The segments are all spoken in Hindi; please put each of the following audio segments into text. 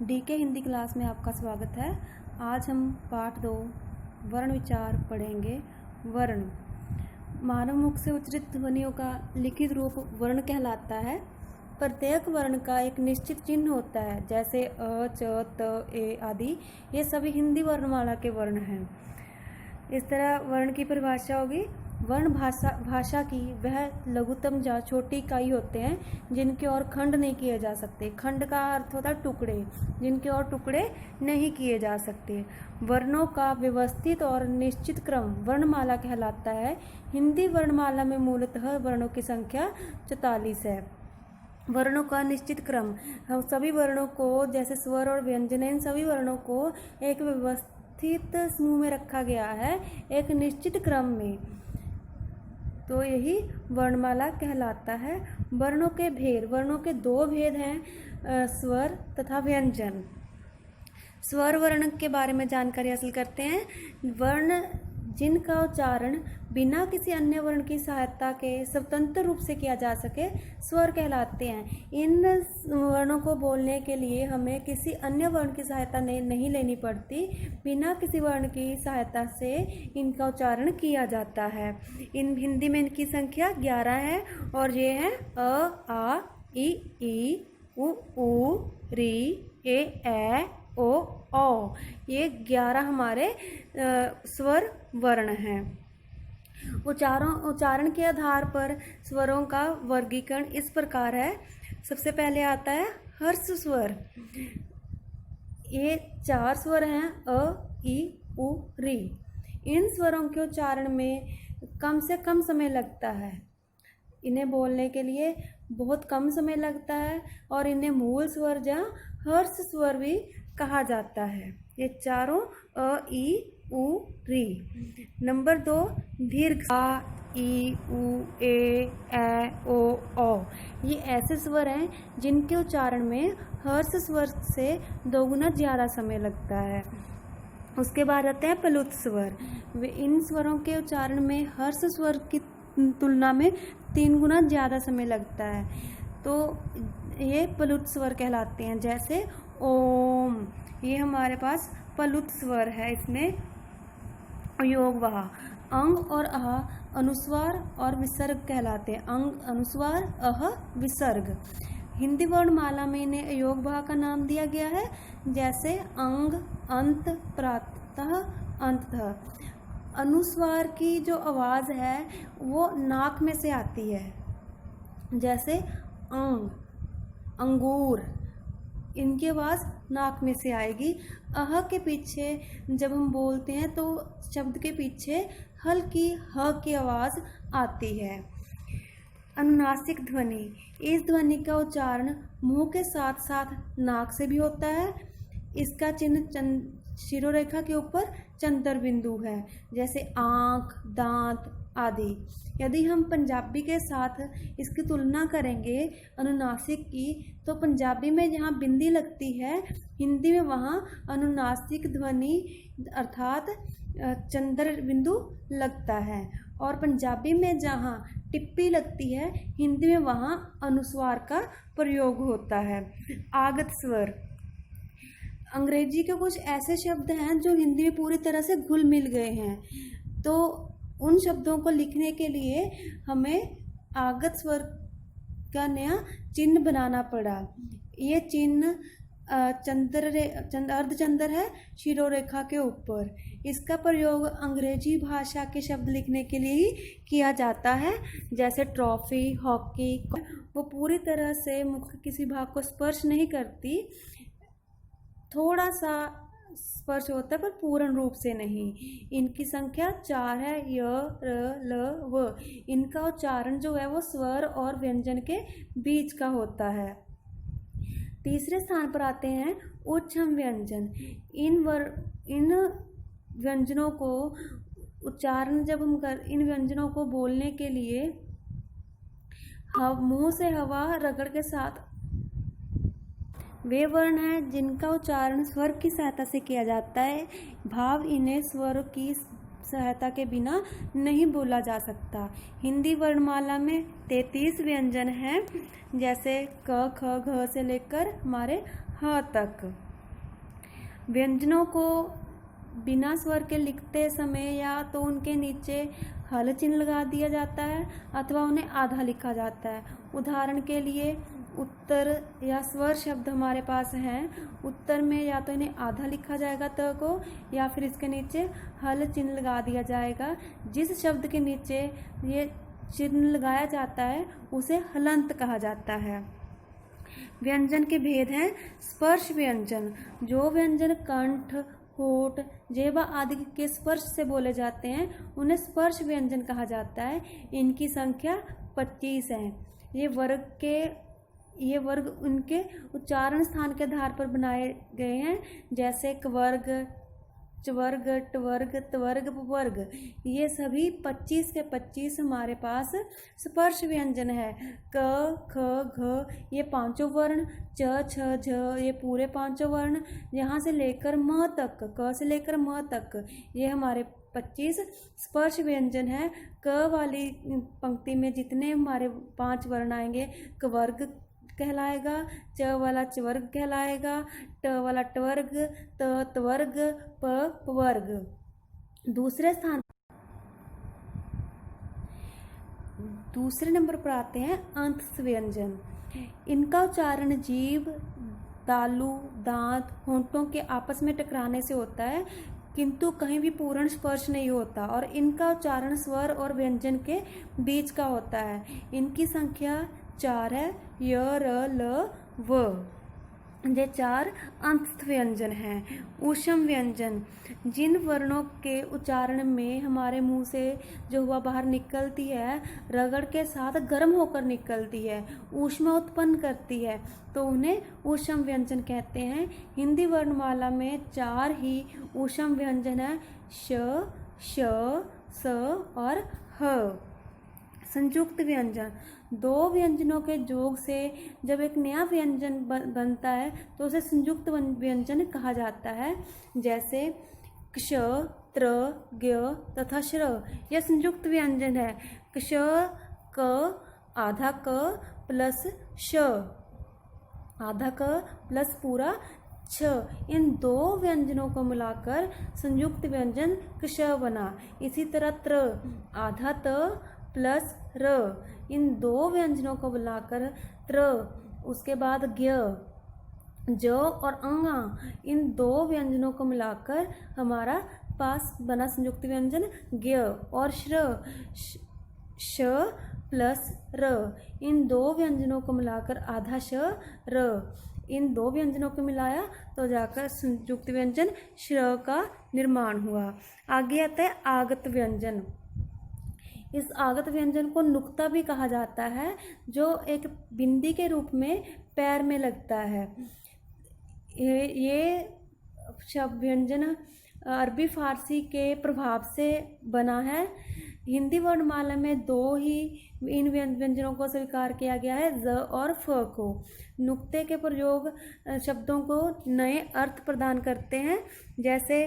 डीके हिंदी क्लास में आपका स्वागत है। आज हम पाठ 2 वर्ण विचार पढ़ेंगे। वर्ण मानव मुख से उच्चारित ध्वनियों का लिखित रूप वर्ण कहलाता है। प्रत्येक वर्ण का एक निश्चित चिन्ह होता है, जैसे अ, च, त, ए आदि। ये सभी हिंदी वर्णमाला के वर्ण हैं। इस तरह वर्ण की परिभाषा होगी। वर्ण भाषा की वह लघुतम या छोटी इकाई होते हैं जिनके और खंड नहीं किए जा सकते। खंड का अर्थ होता है टुकड़े, जिनके और टुकड़े नहीं किए जा सकते। वर्णों का व्यवस्थित और निश्चित क्रम वर्णमाला कहलाता है। हिंदी वर्णमाला में मूलतः वर्णों की संख्या 44 है। वर्णों का निश्चित क्रम, हम सभी वर्णों को, जैसे स्वर और व्यंजन, इन सभी वर्णों को एक व्यवस्थित समूह में रखा गया है, एक निश्चित क्रम में, तो यही वर्णमाला कहलाता है। वर्णों के भेद, वर्णों के 2 भेद हैं, स्वर तथा व्यंजन। स्वर वर्ण के बारे में जानकारी हासिल करते हैं। वर्ण जिनका उच्चारण बिना किसी अन्य वर्ण की सहायता के स्वतंत्र रूप से किया जा सके, स्वर कहलाते हैं। इन वर्णों को बोलने के लिए हमें किसी अन्य वर्ण की सहायता नहीं लेनी पड़ती। बिना किसी वर्ण की सहायता से इनका उच्चारण किया जाता है। इन हिंदी में इनकी संख्या 11 है और ये है अ, आ, ई, उ, री, ए, ओ, औ। ये 11 हमारे स्वर वर्ण हैं। उच्चारण के आधार पर स्वरों का वर्गीकरण इस प्रकार है। सबसे पहले आता है हर्ष स्वर। ये 4 स्वर हैं, अ, ई, उ, री। इन स्वरों के उच्चारण में कम से कम समय लगता है। इन्हें बोलने के लिए बहुत कम समय लगता है और इन्हें मूल स्वर या हर्ष स्वर भी कहा जाता है। ये चारों अ, ई, उ, री। नंबर 2 दीर्घ, आ, ई, उ, ए, ओ, औ। ये ऐसे स्वर हैं जिनके उच्चारण में हर्ष स्वर से 2 गुना ज़्यादा समय लगता है। उसके बाद आते हैं प्लुत स्वर। वे इन स्वरों के उच्चारण में हर्ष स्वर की तुलना में 3 गुना ज़्यादा समय लगता है, तो ये प्लुत स्वर कहलाते हैं। जैसे ओम, ये हमारे पास प्लुत स्वर है। इसमें योग वहा, अंग और अह अनुस्वार और विसर्ग कहलाते हैं। अंग अनुस्वार, अह विसर्ग। हिंदी वर्णमाला में इन्हें योग वहा का नाम दिया गया है। जैसे अंग, अंत, प्रातः, अंततः। अनुस्वार की जो आवाज़ है वो नाक में से आती है। जैसे अंग, अंगूर, इनकी आवाज़ नाक में से आएगी। अह के पीछे जब हम बोलते हैं तो शब्द के पीछे हल्की ह की आवाज़ आती है। अनुनासिक ध्वनि, इस ध्वनि का उच्चारण मुंह के साथ साथ नाक से भी होता है। इसका चिन्ह शिरोरेखा के ऊपर चंद्र बिंदु है, जैसे आँख, दांत आदि। यदि हम पंजाबी के साथ इसकी तुलना करेंगे अनुनासिक की, तो पंजाबी में जहाँ बिंदी लगती है, हिंदी में वहाँ अनुनासिक ध्वनि अर्थात चंद्र बिंदु लगता है। और पंजाबी में जहाँ टिप्पी लगती है, हिंदी में वहाँ अनुस्वार का प्रयोग होता है। आगत स्वर, अंग्रेजी के कुछ ऐसे शब्द हैं जो हिंदी में पूरी तरह से घुल मिल गए हैं, तो उन शब्दों को लिखने के लिए हमें आगत स्वर का नया चिन्ह बनाना पड़ा। ये चिन्ह अर्धचंद्र है शिरोरेखा के ऊपर। इसका प्रयोग अंग्रेजी भाषा के शब्द लिखने के लिए ही किया जाता है। जैसे ट्रॉफी, हॉकी, वो पूरी तरह से मुख किसी भाग को स्पर्श नहीं करती, थोड़ा सा स्पर्श होता है पर पूर्ण रूप से नहीं। इनकी संख्या 4 है, य, र, ल, व। इनका उच्चारण जो है वो स्वर और व्यंजन के बीच का होता है। तीसरे स्थान पर आते हैं उच्चम व्यंजन। इन व्यंजनों को उच्चारण जब हम इन व्यंजनों को बोलने के लिए मुंह से हवा रगड़ के साथ, वे वर्ण हैं जिनका उच्चारण स्वर की सहायता से किया जाता है। भाव इन्हें स्वर की सहायता के बिना नहीं बोला जा सकता। हिंदी वर्णमाला में 33 व्यंजन हैं, जैसे क, ख, घ से लेकर हमारे ह तक। व्यंजनों को बिना स्वर के लिखते समय या तो उनके नीचे हल चिन्ह लगा दिया जाता है अथवा उन्हें आधा लिखा जाता है। उदाहरण के लिए उत्तर या स्वर शब्द हमारे पास हैं। उत्तर में या तो इन्हें आधा लिखा जाएगा त को, या फिर इसके नीचे हल चिन्ह लगा दिया जाएगा। जिस शब्द के नीचे ये चिन्ह लगाया जाता है उसे हलंत कहा जाता है। व्यंजन के भेद हैं। स्पर्श व्यंजन, जो व्यंजन कंठ, होठ, जेबा आदि के स्पर्श से बोले जाते हैं उन्हें स्पर्श व्यंजन कहा जाता है। इनकी संख्या 25 है। ये वर्ग उनके उच्चारण स्थान के आधार पर बनाए गए हैं, जैसे कवर्ग, चवर्ग, टवर्ग, तवर्ग, पवर्ग। ये सभी 25 के 25 हमारे पास स्पर्श व्यंजन है। क, ख, घ ये पांचों वर्ण, च, छ, झ ये पूरे पांचों वर्ण, यहाँ से लेकर म तक, क से लेकर म तक ये हमारे 25 स्पर्श व्यंजन है। क वाली पंक्ति में जितने हमारे 5 वर्ण आएंगे, कवर्ग कहलाएगा, च वाला चवर्ग कहलाएगा, ट वाला टवर्ग, त तवर्ग, प पवर्ग। दूसरे नंबर पर आते हैं अंत व्यंजन। इनका उच्चारण जीभ, तालु, दांत, होंठों के आपस में टकराने से होता है, किंतु कहीं भी पूर्ण स्पर्श नहीं होता और इनका उच्चारण स्वर और व्यंजन के बीच का होता है। इनकी संख्या 4 है। य, र, ल, व। ये 4 अंत व्यंजन हैं। ऊष्म व्यंजन, जिन वर्णों के उच्चारण में हमारे मुंह से जो हवा बाहर निकलती है रगड़ के साथ गर्म होकर निकलती है, ऊष्मा उत्पन्न करती है, तो उन्हें ऊष्म व्यंजन कहते हैं। हिंदी वर्णमाला में 4 ही ऊष्म व्यंजन है, श, श, स और ह। संयुक्त व्यंजन, 2 व्यंजनों के योग से जब एक नया व्यंजन बनता है तो उसे संयुक्त व्यंजन कहा जाता है, जैसे क्ष, त्र, ज्ञ तथा श्र। यह संयुक्त व्यंजन है। क्ष, क, आधा क प्लस श, आधा क प्लस पूरा छ। इन 2 व्यंजनों को मिलाकर संयुक्त व्यंजन क्ष बना। इसी तरह त्र, आधा त प्लस र, इन 2 व्यंजनों को मिलाकर त्र। उसके बाद ज्ञ, ज और अंगा, इन 2 व्यंजनों को मिलाकर हमारा पास बना संयुक्त व्यंजन ज्ञ। और श्र, श प्लस र, इन 2 व्यंजनों को मिलाकर आधा श र। इन 2 व्यंजनों को मिलाया तो जाकर संयुक्त व्यंजन श्र का निर्माण हुआ। आगे आता है आगत व्यंजन। इस आगत व्यंजन को नुक्ता भी कहा जाता है, जो एक बिंदी के रूप में पैर में लगता है। ये शब्द व्यंजन अरबी फारसी के प्रभाव से बना है। हिंदी वर्णमाला में 2 ही इन व्यंजनों को स्वीकार किया गया है, ज और फ को। नुक्ते के प्रयोग शब्दों को नए अर्थ प्रदान करते हैं, जैसे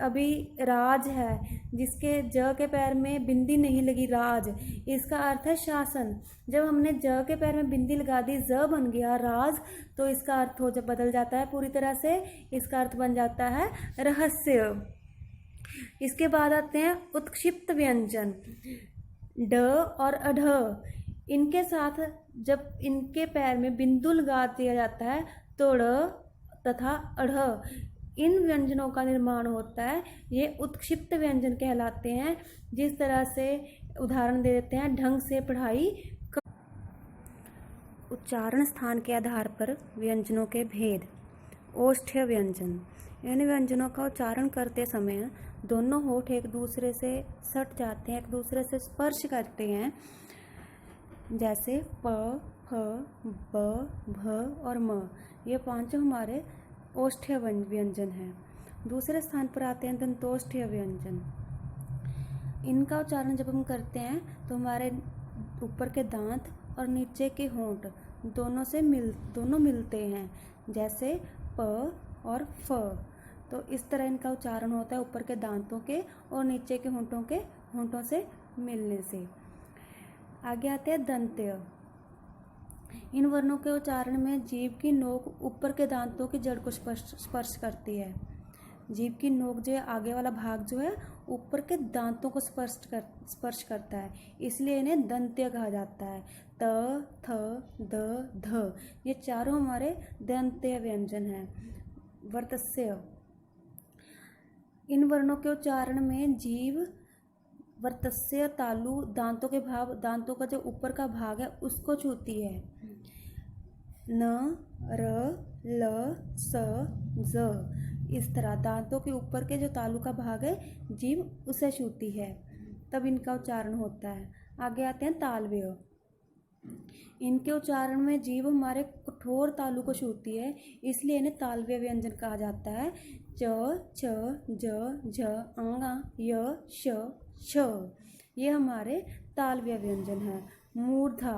अभी राज है, जिसके ज के पैर में बिंदी नहीं लगी, राज, इसका अर्थ है शासन। जब हमने ज के पैर में बिंदी लगा दी, ज बन गया राज, तो इसका अर्थ जब बदल जाता है पूरी तरह से, इसका अर्थ बन जाता है रहस्य। इसके बाद आते हैं उत्क्षिप्त व्यंजन। ड और अढ़, इनके साथ जब इनके पैर में बिंदु लगा दिया जाता है तो ड़ तथा अढ़, इन व्यंजनों का निर्माण होता है। ये उत्क्षिप्त व्यंजन कहलाते हैं। जिस तरह से उदाहरण दे देते हैं, ढंग से पढ़ाई। उच्चारण स्थान के आधार पर व्यंजनों के भेद। ओष्ठ्य व्यंजन, इन व्यंजनों का उच्चारण करते समय दोनों होठ एक दूसरे से सट जाते हैं, एक दूसरे से स्पर्श करते हैं, जैसे प, फ, ब, भ और म। ये 5 हमारे ओष्ठ्य व्यंजन हैं। दूसरे स्थान पर आते हैं दंतोष्ठ्य व्यंजन। इनका उच्चारण जब हम करते हैं तो हमारे ऊपर के दांत और नीचे के होंठ दोनों मिलते हैं, जैसे प और फ। तो इस तरह इनका उच्चारण होता है, ऊपर के दांतों के और नीचे के होंठों से मिलने से। आगे आते हैं दंत्य। इन वर्णों के उच्चारण में जीभ की नोक ऊपर के दांतों की जड़ को स्पर्श करती है। जीभ की नोक जो है, आगे वाला भाग जो है ऊपर के दांतों को स्पर्श करता है, इसलिए इन्हें दंत्य कहा जाता है। त, थ, द, ध, ये चारों हमारे दंत्य व्यंजन हैं। वर्तस्य, इन वर्णों के उच्चारण में जीभ वर्तस्य तालु दांतों का जो ऊपर का भाग है उसको छूती है। न, र, ल, स, ज, इस तरह दांतों के ऊपर के जो तालु का भाग है जीभ उसे छूती है, तब इनका उच्चारण होता है। आगे आते हैं तालव्य। इनके उच्चारण में जीभ हमारे कठोर तालु को छूती है, इसलिए इन्हें तालव्य व्यंजन कहा जाता है। च, छ, ज, झ, अंगा, य, श, छ, ये हमारे तालव्य व्यंजन हैं। मूर्धा,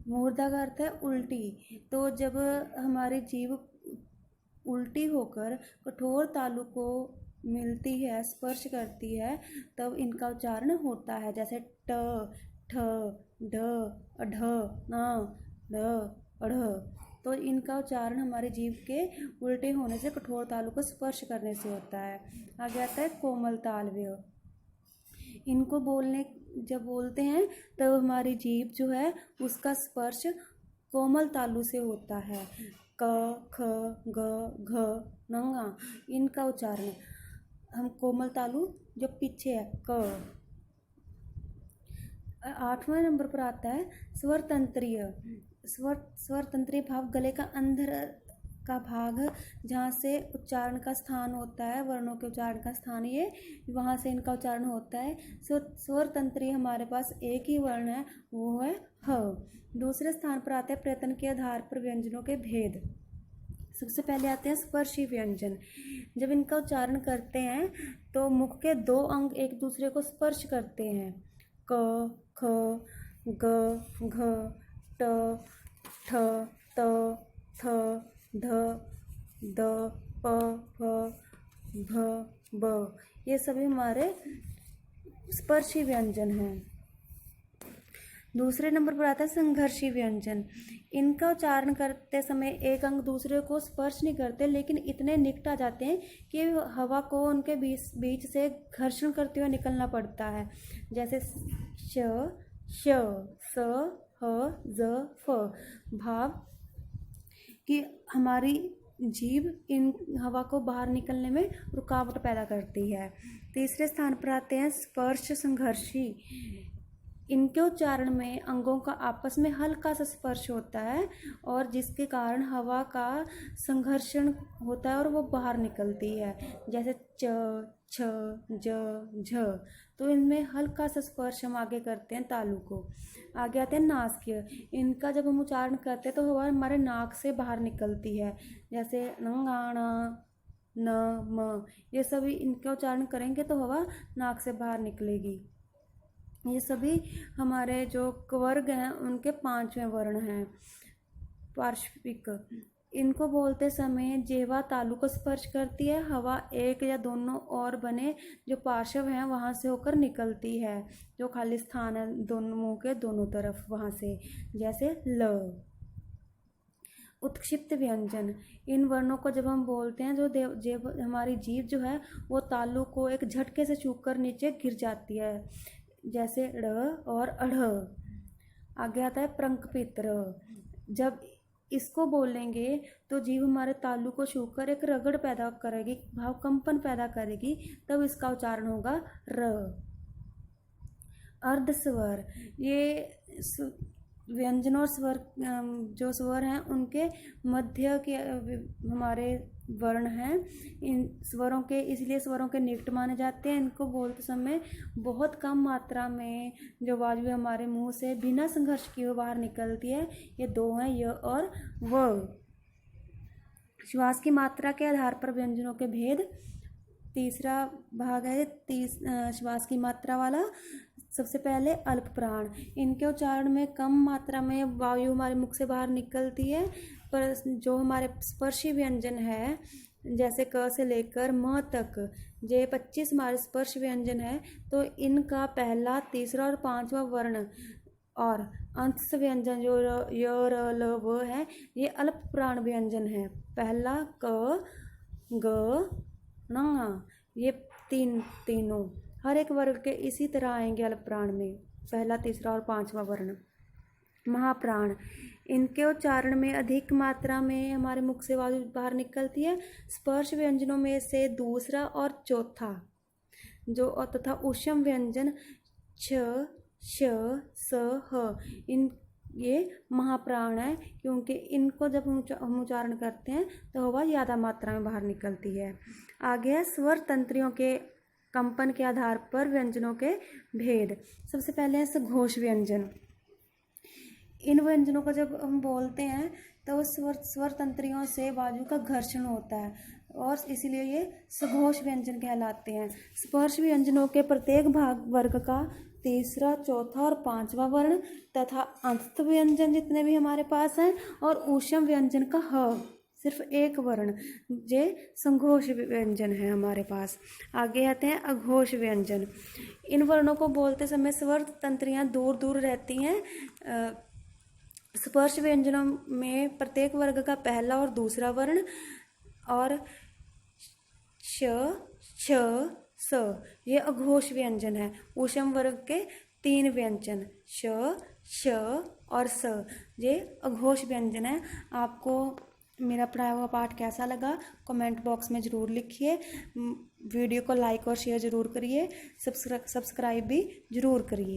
मूर्धा का अर्थ है उल्टी। तो जब हमारी जीभ उल्टी होकर कठोर तालु को मिलती है, स्पर्श करती है, तब इनका उच्चारण होता है। जैसे ट, ठ, ढ, अढ, न, ढ, अढ़। तो इनका उच्चारण हमारी जीभ के उल्टे होने से, कठोर तालु को स्पर्श करने से होता है। आगे आता है कोमल तालव्य। इनको जब बोलते हैं तब हमारी जीभ जो है उसका स्पर्श कोमल तालु से होता है। क, ख, ग, घ, नंगा, इनका उच्चारण हम कोमल तालु जो पीछे है क। 8वें नंबर पर आता है स्वर तंत्रीय। स्वर तंत्रीय भाव गले का अंदर का भाग, जहाँ से उच्चारण का स्थान होता है, वर्णों के उच्चारण का स्थान, ये वहाँ से इनका उच्चारण होता है। स्वर तंत्रीय हमारे पास एक ही वर्ण है, वो है ह। दूसरे स्थान पर आते हैं प्रयत्न के आधार पर व्यंजनों के भेद। सबसे पहले आते हैं स्पर्शी व्यंजन। जब इनका उच्चारण करते हैं तो मुख के दो अंग एक दूसरे को स्पर्श करते हैं। क, ख, ग, घ, ट, ठ, त, थ, ध, द, प, फ, भ, ब, ये सभी हमारे स्पर्शी व्यंजन हैं। दूसरे नंबर पर आता है संघर्षी व्यंजन। इनका उच्चारण करते समय एक अंग दूसरे को स्पर्श नहीं करते, लेकिन इतने निकट आ जाते हैं कि हवा को उनके बीच से घर्षण करते हुए निकलना पड़ता है। जैसे श, श, स, ह, ज, फ। भाव कि हमारी जीभ इन हवा को बाहर निकलने में रुकावट पैदा करती है। तीसरे स्थान पर आते हैं स्पर्श संघर्षी। इनके उच्चारण में अंगों का आपस में हल्का सा स्पर्श होता है और जिसके कारण हवा का संघर्षण होता है और वो बाहर निकलती है। जैसे च, छ, ज, झ। तो इनमें हल्का सा स्पर्श हम आगे करते हैं तालु को। आगे आते हैं नासिक्य। इनका जब हम उच्चारण करते हैं तो हवा हमारे नाक से बाहर निकलती है। जैसे नंगाणा, न, म, ये सभी इनका उच्चारण करेंगे तो हवा नाक से बाहर निकलेगी। ये सभी हमारे जो वर्ग हैं उनके 5वें वर्ण हैं। पार्श्विक, इनको बोलते समय जिह्वा तालु को स्पर्श करती है, हवा एक या दोनों और बने जो पार्श्व हैं वहाँ से होकर निकलती है, जो खाली स्थान है दोनों मुंह के दोनों तरफ वहाँ से। जैसे ल। उत्क्षिप्त व्यंजन, इन वर्णों को जब हम बोलते हैं जो हमारी जीभ जो है वो तालु को एक झटके से छूकर नीचे गिर जाती है। जैसे ड़ और अढ़। आगे आता है प्रंकपित र। जब इसको बोलेंगे तो जीभ हमारे तालु को छूकर एक रगड़ पैदा करेगी, भाव कंपन पैदा करेगी, तब इसका उच्चारण होगा र। अर्धस्वर, ये व्यंजन और स्वर जो स्वर हैं उनके मध्य के हमारे वर्ण हैं। इन स्वरों के इसलिए स्वरों के निकट माने जाते हैं। इनको बोलते समय बहुत कम मात्रा में जो वायु हमारे मुंह से बिना संघर्ष किए बाहर निकलती है। ये दो हैं, य और व। श्वास की मात्रा के आधार पर व्यंजनों के भेद। तीसरा भाग है श्वास की मात्रा वाला। सबसे पहले अल्प प्राण, इनके उच्चारण में कम मात्रा में वायु हमारे मुख से बाहर निकलती है, पर जो हमारे स्पर्शी व्यंजन है जैसे क से लेकर म तक, ये 25 हमारे स्पर्श व्यंजन है, तो इनका पहला, तीसरा और 5वां वर्ण और अंत व्यंजन जो य, र, ल, व है, ये अल्प प्राण व्यंजन है। पहला क, ग, ङ, ये तीनों हर एक वर्ग के इसी तरह आएंगे अल्प प्राण में, पहला, तीसरा और पांचवा वर्ण। महाप्राण, इनके उच्चारण में अधिक मात्रा में हमारे मुख से वायु बाहर निकलती है। स्पर्श व्यंजनों में से दूसरा और चौथा जो तथा ऊष्म व्यंजन छ, श, स, ह, इन ये महाप्राण है, क्योंकि इनको जब हम उच्चारण करते हैं तो हवा ज़्यादा मात्रा में बाहर निकलती है। आगे है स्वर तंत्रियों के कंपन के आधार पर व्यंजनों के भेद। सबसे पहले है सघोष व्यंजन। इन व्यंजनों को जब हम बोलते हैं तो स्वर तंत्रियों से वायु का घर्षण होता है और इसीलिए ये सघोष व्यंजन कहलाते हैं। स्पर्श व्यंजनों के प्रत्येक भाग वर्ग का तीसरा, चौथा और पांचवा वर्ण तथा अंत व्यंजन जितने भी हमारे पास हैं और ऊष्म व्यंजन का ह सिर्फ एक वर्ण, ये संघोष व्यंजन है हमारे पास। आगे आते हैं अघोष व्यंजन। इन वर्णों को बोलते समय स्वर तंत्रियां दूर दूर रहती हैं। स्पर्श व्यंजनों में प्रत्येक वर्ग का पहला और दूसरा वर्ण और श, छ, स, ये अघोष व्यंजन है। ऊष्म वर्ग के 3 व्यंजन श, श और स, ये अघोष व्यंजन है। आपको मेरा पढ़ाया हुआ पाठ कैसा लगा कमेंट बॉक्स में ज़रूर लिखिए। वीडियो को लाइक और शेयर ज़रूर करिए, सब्सक्राइब भी ज़रूर करिए।